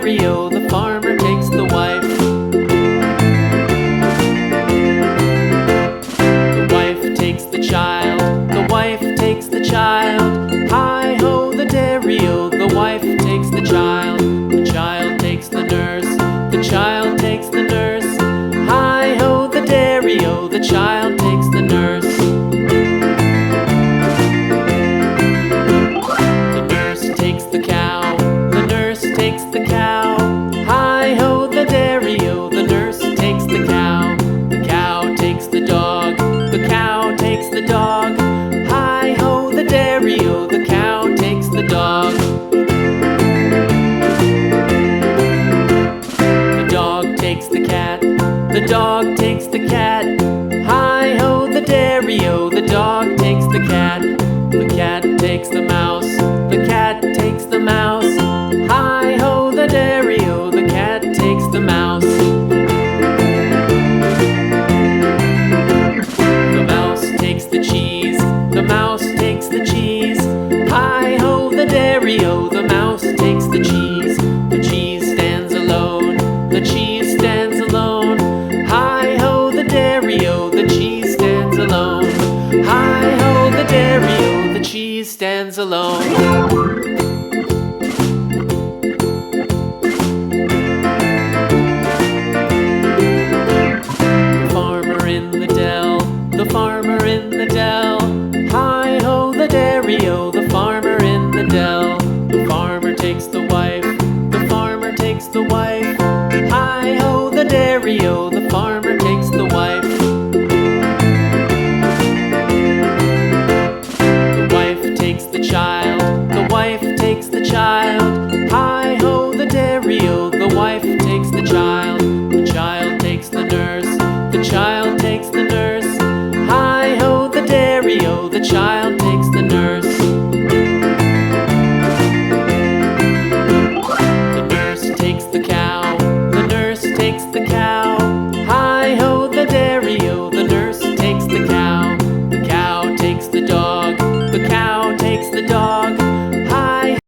dairy-o, the farmer takes the wife. The wife takes the child, the wife takes the child. Hi-ho, the dairy-o, the wife takes the child. The child takes the nurse, the child takes the nurse. Hi-ho, the dairy-o, the child takes the nurse. The nurse takes the cow, the nurse takes the cow. Hi-ho, the dairy-o, the nurse takes the cow. The cow takes the dog, the cow takes the dog. Hi-ho, the dairy-o, the cow takes the dog. The dog takes the cat, the dog takes the cat. Hi-ho, the dairy-o, the dog takes the cat. The cat takes the mouse, the cat takes the mouse. Hi-ho, the dairy-o, the cat takes the mouse. The mouse takes the cheese, the mouse takes the cheese. Hi-ho, the dairy-o, the mouse takes the cheese. The cheese stands alone, the cheese stands alone. Hi-ho, the dairy-o, the cheese stands alone. Hi-ho, the dairy-o, the cheese stands alone. The farmer in the dell, the farmer in the dell. Hi-ho, the dairy-o, the farmer in the dell. The farmer takes the wife, the farmer takes the wife. Hi-ho, the dairy-o, the farmer takes the wife. The wife takes the child, the wife takes the child. Hi-ho, the dairy-o, the wife takes the child.